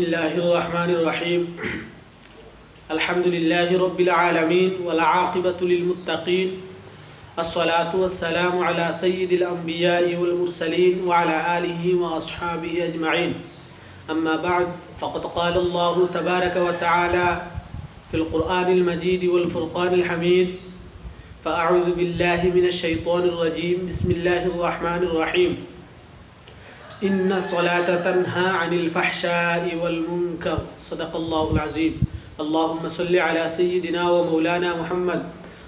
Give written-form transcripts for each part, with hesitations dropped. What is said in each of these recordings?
الله الرحمن الرحيم الحمد لله رب العالمين والعاقبة للمتقين الصلاة والسلام على سيد الأنبياء والمرسلين وعلى آله وأصحابه أجمعين أما بعد فقد قال الله تبارك وتعالى في القرآن المجيد والفرقان الحميد فأعوذ بالله من الشيطان الرجيم بسم الله الرحمن الرحيم إن الصلاة تنهى عن الفحشاء والمنكر صدق الله العظيم اللهم صل على سيدنا ومولانا محمد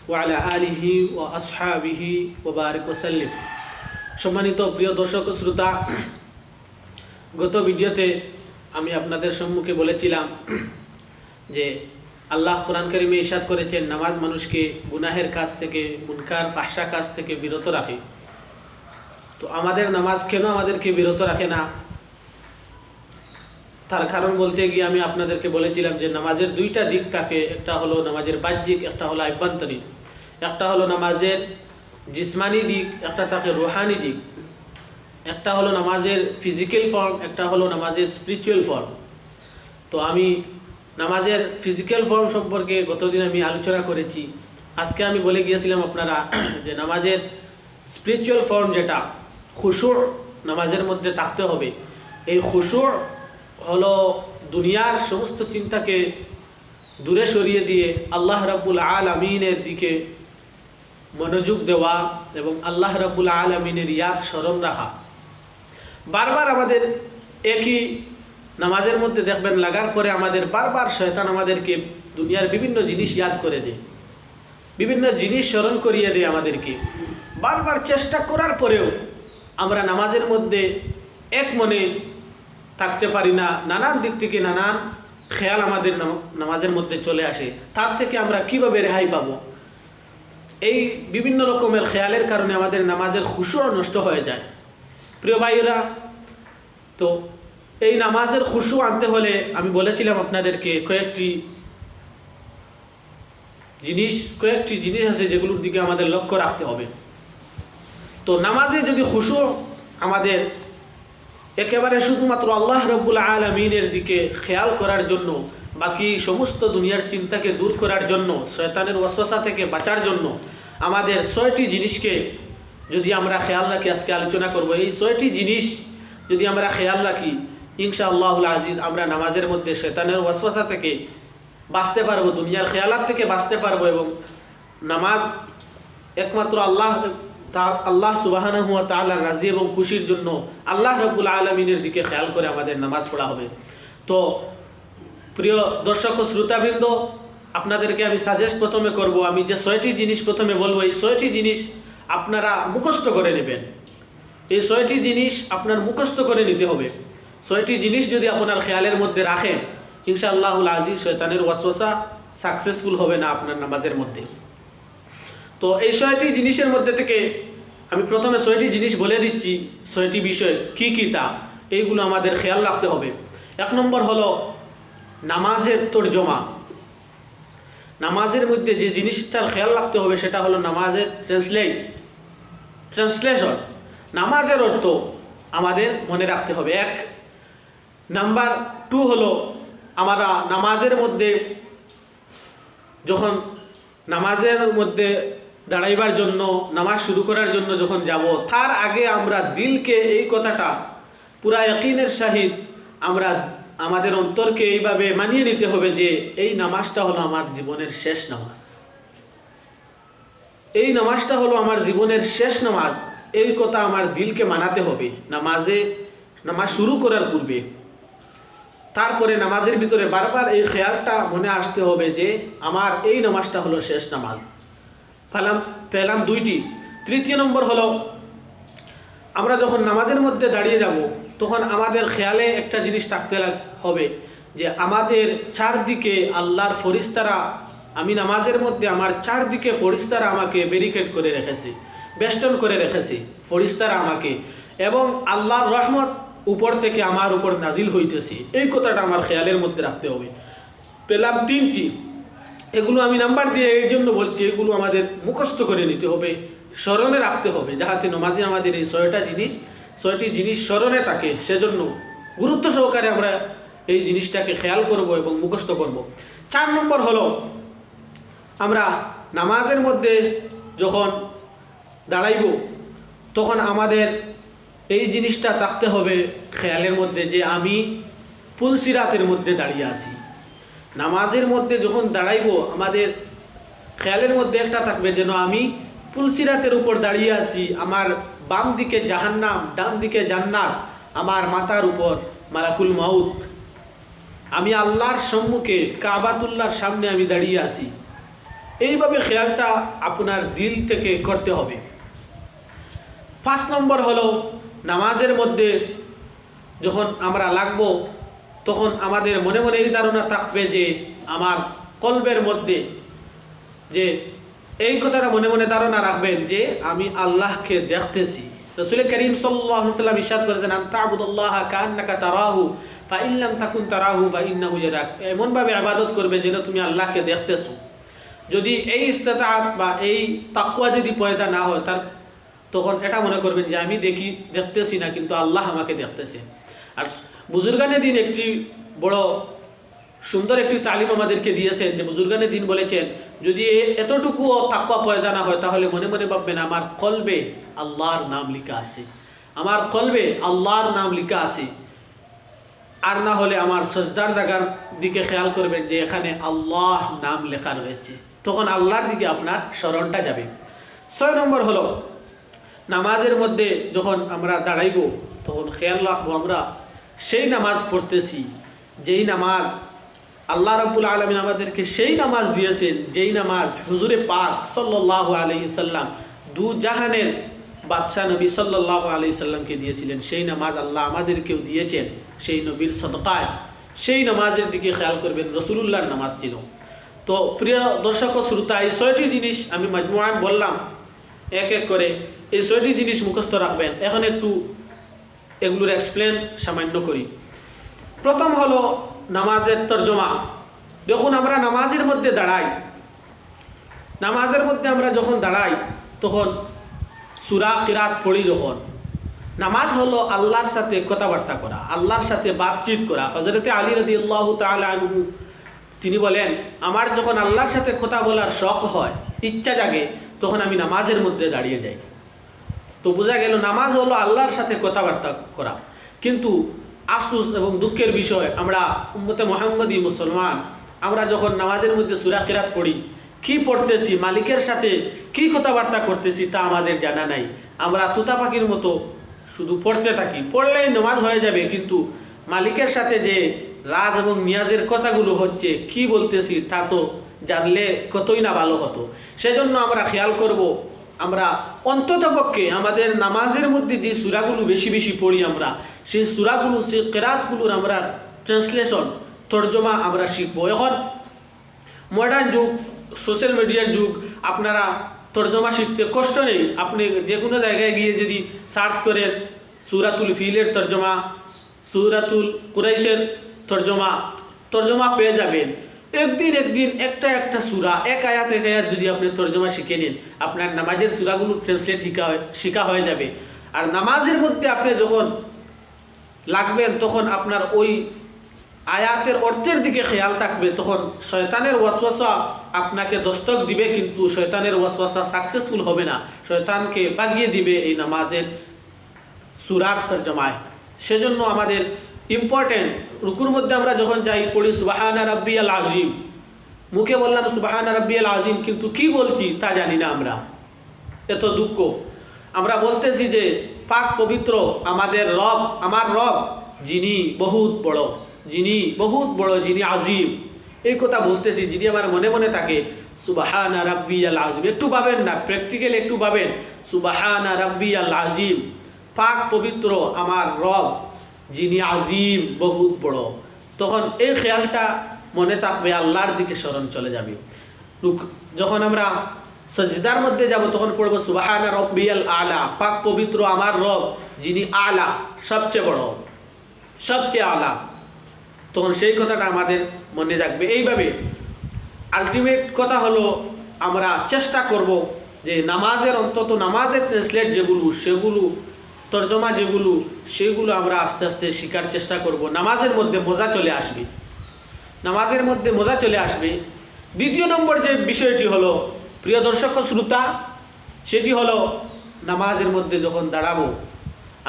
وعلى آله وأصحابه وبارك وسلم সম্মানিত প্রিয় দর্শক ও শ্রোতা, গত ভিডিওতে আমি আপনাদের সম্মুখে বলেছিলাম যে আল্লাহ কোরআন কারিমে ইরশাদ করেছেন নামাজ মানুষকে গুনাহের কাজ থেকে, মুনকার ফাহশা কাজ থেকে বিরত রাখে। তো আমাদের নামাজ কেন আমাদেরকে বিরত রাখে না, তার কারণ বলতে গিয়ে আমি আপনাদেরকে বলেছিলাম যে নামাজের দুইটা দিক থাকে, একটা হলো নামাজের বাহ্যিক, একটা হলো আভ্যন্তরীণ। একটা হলো নামাজের জিসমানি দিক, একটা থাকে রুহানি দিক। একটা হলো নামাজের ফিজিক্যাল ফর্ম, একটা হলো নামাজের স্পিরিচুয়াল ফর্ম। তো আমি নামাজের ফিজিক্যাল ফর্ম সম্পর্কে গতদিন আমি আলোচনা করেছি। আজকে আমি বলে গিয়েছিলাম আপনারা যে নামাজের স্পিরিচুয়াল ফর্ম যেটা খুশুর নামাজের মধ্যে থাকতে হবে। এই খুশুর হলো দুনিয়ার সমস্ত চিন্তাকে দূরে সরিয়ে দিয়ে আল্লাহ রাব্বুল আলামিনের দিকে মনোযোগ দেওয়া এবং আল্লাহ রাব্বুল আলামিনের ইয়াদ স্মরণ রাখা। বারবার আমাদের একই নামাজের মধ্যে দেখবেন লাগার পরে আমাদের বারবার শয়তান আমাদেরকে দুনিয়ার বিভিন্ন জিনিস ইয়াদ করে দেয়, বিভিন্ন জিনিস স্মরণ করিয়ে দেয় আমাদেরকে। বারবার চেষ্টা করার পরেও আমরা নামাজের মধ্যে এক মনে থাকতে পারি না। নানান দিক থেকে নানান খেয়াল আমাদের নামাজের মধ্যে চলে আসে। তার থেকে আমরা কিভাবে রেহাই পাব? এই বিভিন্ন রকমের খেয়ালের কারণে আমাদের নামাজের খুশুও নষ্ট হয়ে যায়। প্রিয় ভাইয়েরা, তো এই নামাজের খুশু আনতে হলে আমি বলেছিলাম আপনাদেরকে কয়েকটি জিনিস আছে যেগুলোর দিকে আমাদের লক্ষ্য রাখতে হবে। তো নামাজে যদি খুশু আমাদের একেবারে শুধুমাত্র আল্লাহ রাব্বুল আলামিনের দিকে খেয়াল করার জন্য, বাকি সমস্ত দুনিয়ার চিন্তাকে দূর করার জন্য, শয়তানের ওয়াসওয়াসা থেকে বাঁচার জন্য আমাদের 6টি জিনিসকে যদি আমরা খেয়াল রাখি, আজকে আলোচনা করব এই 6টি জিনিস যদি আমরা খেয়াল রাখি, ইনশাআল্লাহুল আজিজ আমরা নামাজের মধ্যে শয়তানের ওয়াসওয়াসা থেকে বাঁচতে পারবো, দুনিয়ার খেয়ালাত থেকে বাঁচতে পারবো এবং নামাজ একমাত্র আল্লাহ সুবহানাহু ওয়া তাআলার রাজি এবং খুশির জন্য আল্লাহ রাব্বুল আলামিনের দিকে খেয়াল করে আমাদের নামাজ পড়া হবে। তো প্রিয় দর্শক ও শ্রোতাবৃন্দ, আপনাদেরকে আমি সাজেস্ট প্রথমে করব, আমি যে 6টি জিনিস প্রথমে বলবো এই 6টি জিনিস আপনারা মুখস্থ করে নেবেন। এই 6টি জিনিস আপনার মুখস্থ করে নিতে হবে। 6টি জিনিস যদি আপনার খেয়ালের মধ্যে রাখেন, ইনশাআল্লাহুল আজিজ শয়তানের ওয়াসওয়াসা সাকসেসফুল হবে না আপনার নামাজের মধ্যে। তো এই 6টি জিনিসের মধ্যে থেকে আমি প্রথমে 6টি জিনিস বলে দিচ্ছি, 6টি বিষয় কি কি তা এইগুলো আমাদের খেয়াল রাখতে হবে। 1 নম্বর হলো নামাজের তর্জমা। নামাজের মধ্যে যে জিনিসটার খেয়াল রাখতে হবে সেটা হলো নামাজের ট্রান্সলেশন। নামাজের অর্থ আমাদের মনে রাখতে হবে। 1 নাম্বার 2 হলো আমরা নামাজের মধ্যে যখন নামাজের মধ্যে দাঁড়াইবার জন্য, নামাজ শুরু করার জন্য যখন যাব, তার আগে আমরা দিলকে এই কথাটা পুরা ইয়াকিনের সহিত আমরা আমাদের অন্তরকে এইভাবে মানিয়ে নিতে হবে যে এই নামাজটা হলো আমার জীবনের শেষ নামাজ, এই নামাজটা হলো আমার জীবনের শেষ নামাজ। এই কথা আমার দিলকে মানাতে হবে নামাজ শুরু করার পূর্বে। তারপরে নামাজের ভিতরে বারবার এই খেয়ালটা মনে আসতে হবে যে আমার এই নামাজটা হলো শেষ নামাজ। পেলাম 2টি। 3 নম্বর হলো আমরা যখন নামাজের মধ্যে দাঁড়িয়ে যাব তখন আমাদের খেয়ালে একটা জিনিস থাকতে হবে যে আমাদের চারদিকে আল্লাহর ফেরেশতারা, আমি নামাজের মধ্যে আমার চারদিকে ফেরেশতারা আমাকে ব্যারিকেড করে রেখেছে, বেষ্টন করে রেখেছে ফেরেশতারা আমাকে, এবং আল্লাহর রহমত উপর থেকে আমার উপর নাজিল হইতেছে। এই কথাটা আমার খেয়ালের মধ্যে রাখতে হবে। পেলাম 3টি। এগুলো আমি নাম্বার দিয়ে এই জন্য বলছি, এগুলো আমাদের মুখস্থ করে নিতে হবে, স্মরণে রাখতে হবে, যাহাতে নামাজে আমাদের এই 6টি জিনিস স্মরণে থাকে। সেজন্য গুরুত্ব সহকারে আমরা এই জিনিসটাকে খেয়াল করব এবং মুখস্থ করব। 4 নম্বর হলো আমরা নামাজের মধ্যে যখন দাঁড়াইব তখন আমাদের এই জিনিসটা থাকতে হবে খেয়ালের মধ্যে যে আমি পুলসিরাতের মধ্যে দাঁড়িয়ে আছি। নামাজের মধ্যে যখন দাঁড়াইব আমাদের খেয়ালের মধ্যে একটা থাকবে যেন আমি পুলসিরাতের উপর দাঁড়িয়ে আছি, আমার বাম দিকে জাহান্নাম, ডান দিকে জান্নাত, আমার মাথার উপর মালাকুল মাউত, আমি আল্লাহর সম্মুখে কাবাতুল্লাহর সামনে আমি দাঁড়িয়ে আছি। এইভাবে খেয়ালটা আপনার দিল থেকে করতে হবে। 5 নম্বর হলো নামাজের মধ্যে যখন আমরা লাগবো তখন আমাদের মনে মনে এই ধারণা থাকবে যে আমার কলবের মধ্যে যে এই কথাটা মনে মনে ধারণা রাখবেন যে আমি আল্লাহকে দেখতেছি। রাসূল করিম সাল্লাল্লাহু আলাইহি ওয়াসাল্লাম ইরশাদ করেছেন আনতাবুদুল্লাহ কান্নাকা তারাহু ফা ইন লাম তাকুন তারাহু ফা ইন্নাহু ইয়ারাক। এমনভাবে ইবাদত করবে যেন তুমি আল্লাহকে দেখতেছো। যদি এই ইস্তিতাআত বা এই তাকওয়া যদি পয়দা না হয় তার তখন এটা মনে করবেন যে আমি দেখতেছি না কিন্তু আল্লাহ আমাকে দেখতেছে। আর বুজুর্গানে দিন একটি বড় সুন্দর একটি তালিম আমাদেরকে দিয়েছেন যে বুজুর্গানে দিন বলেছেন যদি এতটুকুও তাকওয়া পয়দা না হয় তাহলে মনে মনে ভাববেন আমার কলবে আল্লাহর নাম লেখা আছে, আমার কলবে আল্লাহর নাম লেখা আছে। আর না হলে আমার সজদার জায়গার দিকে খেয়াল করবেন যে এখানে আল্লাহ নাম লেখা রয়েছে, তখন আল্লাহর দিকে আপনার স্মরণটা যাবে। 6 নম্বর হলো নামাজের মধ্যে যখন আমরা দাঁড়াইব তখন খেয়াল রাখবো আমরা সেই নামাজ পড়তেছি যেই নামাজ আল্লাহ রাব্বুল আলামিন আমাদেরকে সেই নামাজ দিয়েছেন, যেই নামাজ হুজুরে পাক সাল্লাল্লাহু আলাইহি সাল্লাম দু জাহানের বাদশাহ নবী সাল্লাল্লাহু আলাইহি সাল্লামকে দিয়েছিলেন। সেই নামাজ আল্লাহ আমাদেরকেও দিয়েছেন সেই নবীর সদকায়। সেই নামাজের দিকে খেয়াল করবেন, রাসূলুল্লাহর নামাজ ছিল। তো প্রিয় দর্শক ও শ্রোতা, এই 6টি জিনিস আমি মাজমুআন বললাম এক এক করে, এই 6টি জিনিস মুখস্থ রাখবেন। এখন একটু এগুলোর এক্সপ্লেন সামান্য করি। প্রথম হলো নামাজের তর্জমা। যখন আমরা নামাজের মধ্যে দাঁড়াই, নামাজের মধ্যে আমরা যখন দাঁড়াই তখন সূরা কিরাত পড়ি। যখন নামাজ হলো আল্লাহর সাথে কথাবার্তা করা, আল্লাহর সাথে বাতচিত করা। হযরতে আলী রাদিয়াল্লাহু তাআলা আনহু তিনি বলেন আমার যখন আল্লাহর সাথে কথা বলার শখ হয়, ইচ্ছা জাগে, তখন আমি নামাজের মধ্যে দাঁড়িয়ে যাই। তো বোঝা গেল নামাজ হলো আল্লাহর সাথে কথাবার্তা করা। কিন্তু আফসোস এবং দুঃখের বিষয়, আমরা উম্মতে মুহাম্মদী মুসলমান, আমরা যখন নামাজের মধ্যে সূরা কিরাত পড়ি, কি পড়তেছি, মালিকের সাথে কি কথাবার্তা করতেছি তা আমাদের জানা নাই। আমরা তুতা পাখির মতো শুধু পড়তে থাকি, পড়লেই নামাজ হয়ে যাবে, কিন্তু মালিকের সাথে যে রাজ এবং নিয়াজের কথাগুলো হচ্ছে কি বলতেছি তা তো জানলে কতই না ভালো হতো। সেজন্য আমরা খেয়াল করব আমরা অন্ততপক্ষে আমাদের নামাজের মধ্যে যে সূরাগুলো বেশি বেশি পড়ি আমরা, সেই সূরাগুলো, সেই কিরাতগুলোর আমরা ট্রান্সলেশন, তর্জমা আমরা শিখব। এখন মডার্ন যুগ, সোশ্যাল মিডিয়ার যুগ, আপনারা তর্জমা শিখতে কষ্ট নেই। আপনি যে কোনো জায়গায় গিয়ে যদি সার্চ করেন সূরাতুল ফিলের তর্জমা, সূরাতুল কুরাইশের তর্জমা পেয়ে যাবেন। একদিন একটা সূরা, এক আয়াত যদি আপনি তর্জমা শিখে নিন, আপনার নামাজের সূরাগুলো ট্রান্সলেট শিখা হয়ে যাবে। আর নামাজের মধ্যে আপনি যখন লাগবেন তখন আপনার ওই আয়াতের অর্থের দিকে খেয়াল থাকবে, তখন শয়তানের ওয়াসওয়াসা আপনাকে দস্তক দিবে, কিন্তু শয়তানের ওয়াসওয়াসা সাকসেসফুল হবে না, শয়তানকে ভাগিয়ে দিবে এই নামাজের সূরার তর্জমায়। সেজন্য আমাদের ইম্পর্টেন্ট, রুকুর মধ্যে আমরা যখন যাই পড়ি সুবহানা রাব্বিয়াল আযীম, মুখে বললাম সুবহানা রাব্বিয়াল আযীম, কিন্তু কি বলছি তা জানি না আমরা। এত দুঃখ, আমরা বলতেছি যে পাক পবিত্র আমাদের রব, আমার রব যিনি বহুত বড়, যিনি আযীম, এই কথা বলতেছি। যদি আমার মনে মনে থাকে সুবহানা রাব্বিয়াল আযীম, একটু ভাবেন না, প্র্যাকটিক্যাল একটু ভাবেন, সুবহানা রাব্বিয়াল আযীম, পাক পবিত্র আমার রব যিনি আযীম, বহুত বড়, তখন এই খেয়ালটা মনে থাকবে, আল্লাহর দিকে স্মরণ চলে যাবে। যখন আমরা সজদার মধ্যে যাব তখন পড়ব সুবহানা রাব্বিয়াল আলা, পাক পবিত্র আমার রব যিনি আলা, সবচেয়ে বড়, সবচেয়ে আলা, তখন সেই কথাটা আমাদের মনে থাকবে। এইভাবে আলটিমেট কথা হলো আমরা চেষ্টা করব যে নামাজের অন্তত নামাজের ট্রান্সলেট যেগুলো, সেগুলো তর্জমা যেগুলো সেগুলো আমরা আস্তে আস্তে শেখার চেষ্টা করব। নামাজের মধ্যে মজা চলে আসবে, নামাজের মধ্যে মজা চলে আসবে। দ্বিতীয় নম্বর যে বিষয়টি হলো প্রিয় দর্শক ও শ্রোতা, সেটি হলো নামাজের মধ্যে যখন দাঁড়াবো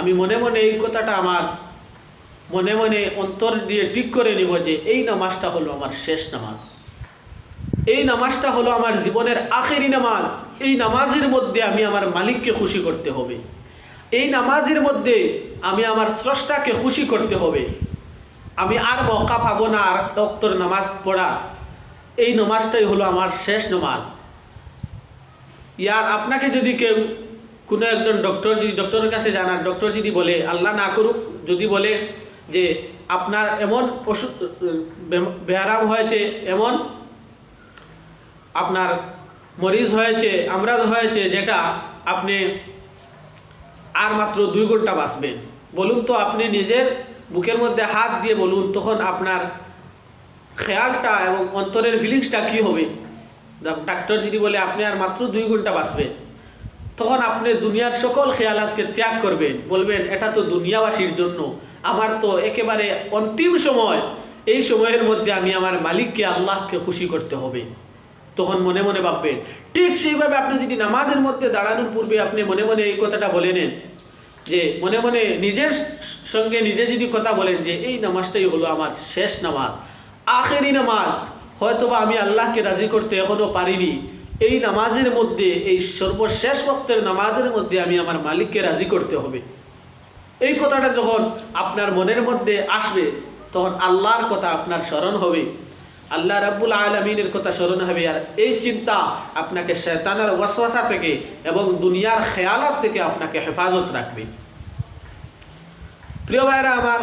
আমি মনে মনে এই কথাটা আমার মনে মনে অন্তর দিয়ে ঠিক করে নিব যে এই নামাজটা হলো আমার শেষ নামাজ, এই নামাজটা হলো আমার জীবনের আখেরি নামাজ। এই নামাজের মধ্যে আমি আমার মালিককে খুশি করতে হবে, এই নামাজের মধ্যে আমি আমার স্রষ্টাকে খুশি করতে হবে। আমি আর মৌকা পাবো না আর ডক্টর নামাজ পড়া, এই নামাজটাই হলো আমার শেষ নামাজ। ইয়ার আপনাকে যদি কেউ কোনো একজন ডক্টর যদি ডক্টরের কাছে যান আর ডক্টর যদি বলে, আল্লাহ না করুক, যদি বলে যে আপনার এমন অসুখ ব্যায়াম হয়েছে, এমন আপনার মরিজ হয়েছে, আমরাজ হয়েছে, যেটা আপনি আর মাত্র 2 ঘন্টা বাঁচবেন, বলুন তো আপনি নিজের বুকের মধ্যে হাত দিয়ে বলুন, তখন আপনার খেয়ালটা এবং অন্তরের ফিলিংসটা কী হবে? ডাক্তার যদি বলে আপনি আর মাত্র 2 ঘন্টা বাঁচবেন, তখন আপনি দুনিয়ার সকল খেয়ালাতকে ত্যাগ করবেন, বলবেন এটা তো দুনিয়াবাসীর জন্য, আমার তো একেবারে অন্তিম সময়, এই সময়ের মধ্যে আমি আমার মালিককে আল্লাহকে খুশি করতে হবে। তখন মনে মনে ভাববেন। ঠিক সেইভাবে আপনি যদি নামাজের মধ্যে দাঁড়ানোর পূর্বে আপনি মনে মনে এই কথাটা বলে নেন, যে মনে মনে নিজের সঙ্গে নিজে যদি কথা বলেন যে এই নামাজটাই হলো আমার শেষ নামাজ, আখেরি নামাজ, হয়তোবা আমি আল্লাহকে রাজি করতে এখনও পারিনি, এই নামাজের মধ্যে, এই সর্বশেষ ওয়াক্তের নামাজের মধ্যে আমি আমার মালিককে রাজি করতে হবে। এই কথাটা যখন আপনার মনের মধ্যে আসবে, তখন আল্লাহর কথা আপনার স্মরণ হবে, আল্লাহ রাব্বুল আলামিনের কথা স্মরণ হবে। আর এই চিন্তা আপনাকে শয়তানের ওয়াসওয়াসা থেকে এবং দুনিয়ার খেয়ালাত থেকে আপনাকে হেফাজত রাখবে। প্রিয় ভাইরা আমার,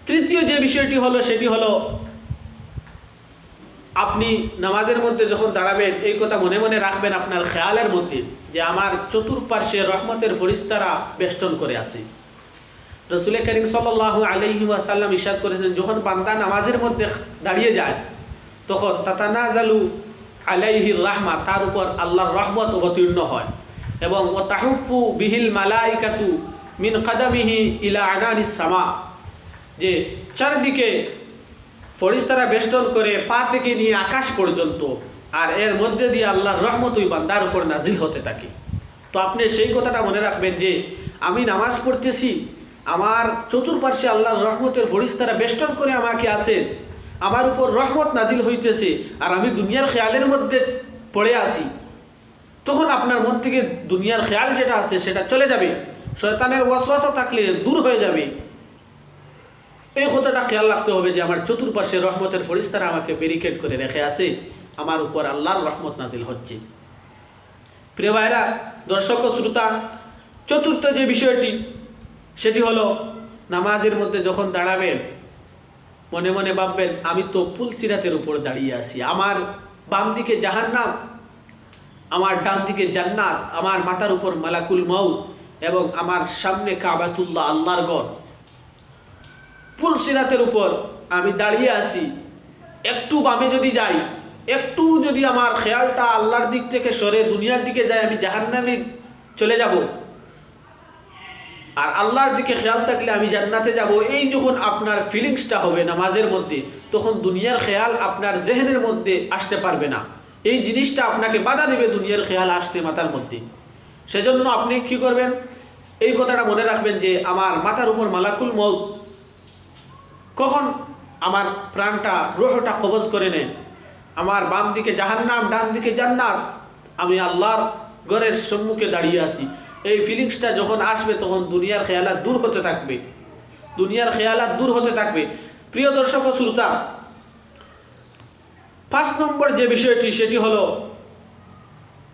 তৃতীয় যে বিষয়টি হলো সেটি হলো আপনি নামাজের মধ্যে যখন দাঁড়াবেন এই কথা মনে মনে রাখবেন আপনার খেয়ালের মধ্যে, যে আমার চতুর্পার্শ্বে রহমতের ফেরেশতারা বেষ্টন করে আছে। রাসূল করিম সাল্লাল্লাহু আলাইহি ওয়াসাল্লাম ইরশাদ করেছেন, যখন বান্দা নামাজের মধ্যে দাঁড়িয়ে যায় তখন তাতানাজালু আলাইহির রাহমা, তার উপর আল্লাহর রহমত অবতীর্ণ হয়, এবং ওয়াতাহুফু বিহিল মালাইকাতু মিন কাদামিহি ইলা আনানিস সামা, যে চারদিকে ফেরেশতারা বেষ্টন করে পা থেকে নিয়ে আকাশ পর্যন্ত, আর এর মধ্যে দিয়ে আল্লাহর রহমত ওই বান্দার উপর নাজিল হতে থাকে। তো আপনি সেই কথাটা মনে রাখবেন যে আমি নামাজ পড়তেছি, আমার চতুর্পার্শ্বে আল্লাহর রহমতের ফেরেশতারা বেষ্টন করে আমাকে আছেন, আমার উপর রহমত নাজিল হইতেছে, আর আমি দুনিয়ার খেয়ালের মধ্যে পড়ে আসি। তখন আপনার মন থেকে দুনিয়ার খেয়াল যেটা আছে সেটা চলে যাবে, শয়তানের ওয়াসওয়াসা থাকলে দূর হয়ে যাবে। এই কথাটা খেয়াল রাখতে হবে যে আমার চতুর্পাশে রহমতের ফেরেশতারা আমাকে ব্যারিকেড করে রেখে আছে, আমার উপর আল্লাহর রহমত নাজিল হচ্ছে। প্রিয় ভাইরা, দর্শক ও শ্রোতা, চতুর্থ যে বিষয়টি সেটি হলো নামাজের মধ্যে যখন দাঁড়াবেন মনে মনে ভাববেন আমি তো পুলসিরাতের উপর দাঁড়িয়ে আছি, আমার বাম দিকে জাহান্নাম, আমার ডান দিকে জান্নাত, আমার মাথার উপর মালাকুল মউত, এবং আমার সামনে কাবাতুল্লাহ, আল্লাহর ঘর। পুলসিরাতের উপর আমি দাঁড়িয়ে আছি, একটু বামে যদি যাই, একটু যদি আমার খেয়ালটা আল্লাহর দিক থেকে সরে দুনিয়ার দিকে যায়, আমি জাহান্নামে চলে যাব, আর আল্লাহর দিকে খেয়াল থাকলে আমি জান্নাতে যাব। এই যখন আপনার ফিলিংসটা হবে নামাজের মধ্যে, তখন দুনিয়ার খেয়াল আপনার জেহেনের মধ্যে আসতে পারবে না, এই জিনিসটা আপনাকে বাধা দেবে দুনিয়ার খেয়াল আসতে মাথার মধ্যে। সেজন্য আপনি কি করবেন, এই কথাটা মনে রাখবেন যে আমার মাথার উপর মালাকুল মউত, কখন আমার প্রাণটা রূহটা কবজ করে নেন, আমার বাম দিকে জাহান্নাম, ডান দিকে জান্নাত, আমি আল্লাহর ঘরের সম্মুখে দাঁড়িয়ে আছি। এই ফিলিংসটা যখন আসবে তখন দুনিয়ার খেয়ালাত দূর হতে থাকবে, দুনিয়ার খেয়ালাত দূর হতে থাকবে। প্রিয় দর্শক ও শ্রোতা, 5 নম্বর যে বিষয়টি সেটি হলো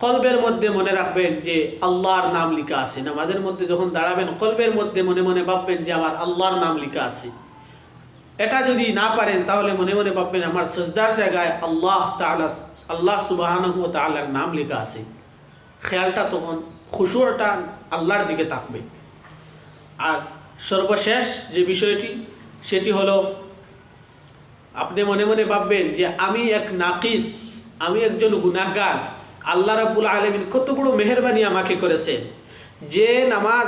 কলবের মধ্যে মনে রাখবেন যে আল্লাহর নাম লেখা আছে। নামাজের মধ্যে যখন দাঁড়াবেন কলবের মধ্যে মনে মনে ভাববেন যে আমার আল্লাহর নাম লেখা আছে। এটা যদি না পারেন তাহলে মনে মনে ভাববেন আমার সিজদার জায়গায় আল্লাহ সুবহানাহু ওয়া তাআলার নাম লেখা আছে। খেয়ালটা তখন খুশুরটা আল্লাহর দিকে থাকবে। আর সর্বশেষ যে বিষয়টি সেটি হলো আপনি মনে মনে ভাববেন যে আমি এক নাকিস, আমি একজন গুনাহগার, আল্লাহ রাব্বুল আলামিন কত বড় মেহেরবানি আমাকে করেছেন, যে নামাজ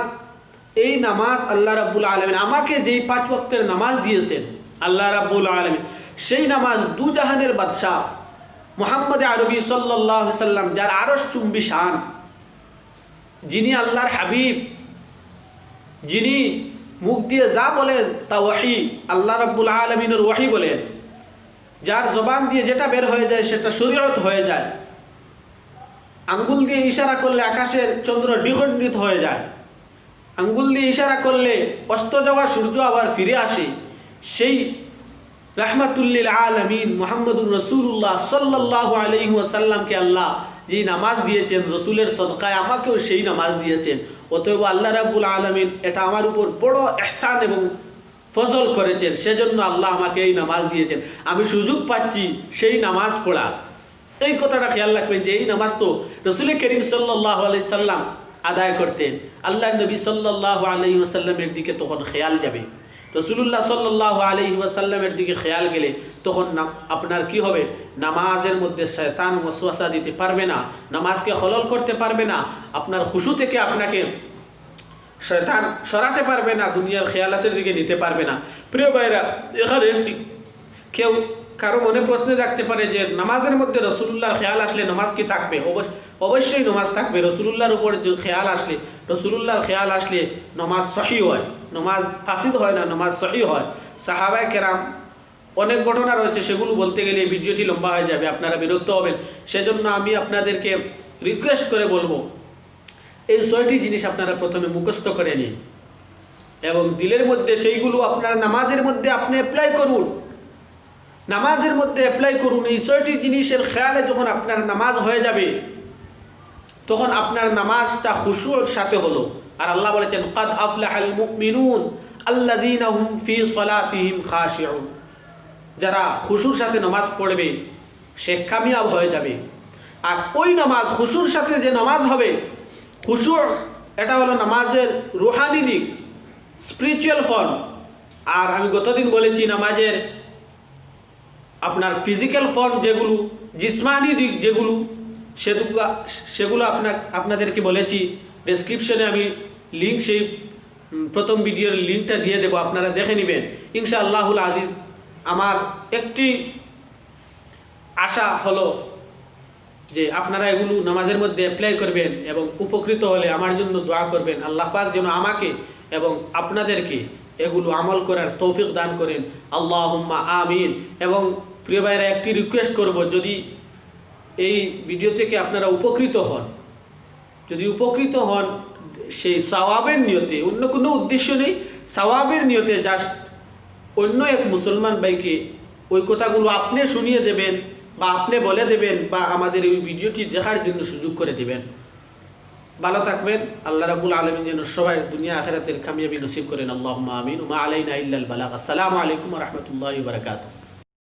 এই নামাজ আল্লাহ রাব্বুল আলামিন আমাকে যেই 5 ওয়াক্তের নামাজ দিয়েছেন আল্লাহ রাব্বুল আলামিন, সেই নামাজ দু জাহানের বাদশাহ মুহাম্মদ আরবি সাল্লাল্লাহু আলাইহি সাল্লাম, যার আরশ চুম্বি শান, যিনি আল্লাহর হাবিব, যিনি মুখ দিয়ে যা বলেন তা ওয়াহি, আল্লাহ রাব্বুল আলামিনের ওয়াহি বলেন, যার জবান দিয়ে যেটা বের হয়ে যায় সেটা শরীয়ত হয়ে যায়, আঙ্গুল দিয়ে ইশারা করলে আকাশের চন্দ্র দ্বিখণ্ডিত হয়ে যায়, আঙ্গুল দিয়ে ইশারা করলে অস্ত যাওয়া সূর্য আবার ফিরে আসে, সেই রাহমাতুল্লিল আলামিন মুহাম্মদুর রাসূলুল্লাহ সাল্লাল্লাহু আলাইহি ওয়াসাল্লামকে আল্লাহ যেই নামাজ দিয়েছেন, রসুলের সদকায় আমাকেও সেই নামাজ দিয়েছেন। অতএব আল্লাহ রাব্বুল আলামিন এটা আমার উপর বড় ইহসান এবং ফজল করেছেন, সেজন্য আল্লাহ আমাকে এই নামাজ দিয়েছেন। আমি সুযোগ পাচ্ছি সেই নামাজ পড়ার। এই কথাটা খেয়াল রাখবেন যে এই নামাজ তো রসুল করিম সাল্লাল্লাহু আলাইহি সাল্লাম আদায় করতেন। আল্লাহ নবী সাল্লাল্লাহু আলাইহি ওয়াসাল্লামের দিকে তখন খেয়াল যাবে, রসুলুল্লাহ সাল্লাল্লাহু আলাইহি ওয়াসাল্লামের দিকে খেয়াল গেলে তখন আপনার কি হবে, নামাজের মধ্যে শয়তান ওয়াসওয়াসা দিতে পারবে না, নামাজকে খলল করতে পারবে না, আপনার খুশু থেকে আপনাকে শয়তান সরাতে পারবে না, দুনিয়ার খেয়ালাতের দিকে নিতে পারবে না। প্রিয় ভাইরা, এখানে কেউ কারো মনে প্রশ্ন রাখতে পারে যে নামাজের মধ্যে রসুলুল্লাহর খেয়াল আসলে নামাজ কি থাকবে? অবশ্যই নামাজ থাকবে। রসুলুল্লাহর উপর যে খেয়াল আসলে, রসুলুল্লাহর খেয়াল আসলে নামাজ সহি হয়, নামাজ ফাসিদ হয় না, নামাজ সহি হয়। সাহাবায়ে কেরাম অনেক ঘটনা রয়েছে, সেগুলো বলতে গেলে এই ভিডিওটি লম্বা হয়ে যাবে, আপনারা বিরক্ত হবেন। সেজন্য আমি আপনাদেরকে রিকোয়েস্ট করে বলবো, এই 6টি জিনিস আপনারা প্রথমে মুখস্থ করে নিন এবং দিলের মধ্যে সেইগুলো আপনারা নামাজের মধ্যে আপনি অ্যাপ্লাই করুন, নামাজের মধ্যে অ্যাপ্লাই করুন। এই 6টি জিনিসের খেয়ালে যখন আপনার নামাজ হয়ে যাবে, তখন আপনার নামাজটা খুশুর সাথে হলো। আর আল্লাহ বলেছেন, কাদ আফলাহাল মুমিনুন আল্লাযীনা হুম ফি সলাতিহিম খাশিউন, যারা খুশুর সাথে নামাজ পড়বে সে কামিয়াব হয়ে যাবে। আর ওই নামাজ, খুশুর সাথে যে নামাজ হবে, খুশু এটা হলো নামাজের রুহানি দিক, স্পিরিচুয়াল ফর্ম। আর আমি গতদিন বলেছি নামাজের আপনার ফিজিক্যাল ফর্ম যেগুলো, জিসমানি দিক যেগুলো, সেগুলো আপনাদেরকে বলেছি। ডেসক্রিপশনে আমি লিঙ্ক, সেই প্রথম ভিডিওর লিঙ্কটা দিয়ে দেবো, আপনারা দেখে নেবেন ইনশাআল্লাহুল আজিজ। আমার একটি আশা হলো যে আপনারা এগুলো নামাজের মধ্যে অ্যাপ্লাই করবেন এবং উপকৃত হলে আমার জন্য দোয়া করবেন। আল্লাহ পাক যেন আমাকে এবং আপনাদেরকে এগুলো আমল করার তৌফিক দান করেন, আল্লাহুম্মা আমিন। এবং প্রিয় ভাইরা, একটি রিকোয়েস্ট করব, যদি এই ভিডিও থেকে আপনারা উপকৃত হন, যদি উপকৃত হন সেই সওয়াবের নিয়তে, অন্য কোনো উদ্দেশ্য নেই, সওয়াবের নিয়তে জাস্ট অন্য এক মুসলমান ভাইকে ওই কথাগুলো আপনি শুনিয়ে দেবেন বা আপনি বলে দেবেন বা আমাদের এই ভিডিওটি দেখার জন্য সুযোগ করে দেবেন। ভালো থাকবেন। আল্লাহ রাব্বুল আলামিন যেন সবাই দুনিয়া আখিরাতের কামিয়াবি নসিব করেন। আল্লাহুম্মা আমিন। ওয়া মা আলাইনা ইল্লাল বালাগ। আসসালামু আলাইকুম ওয়া রাহমাতুল্লাহি ওয়া বারাকাতুহু।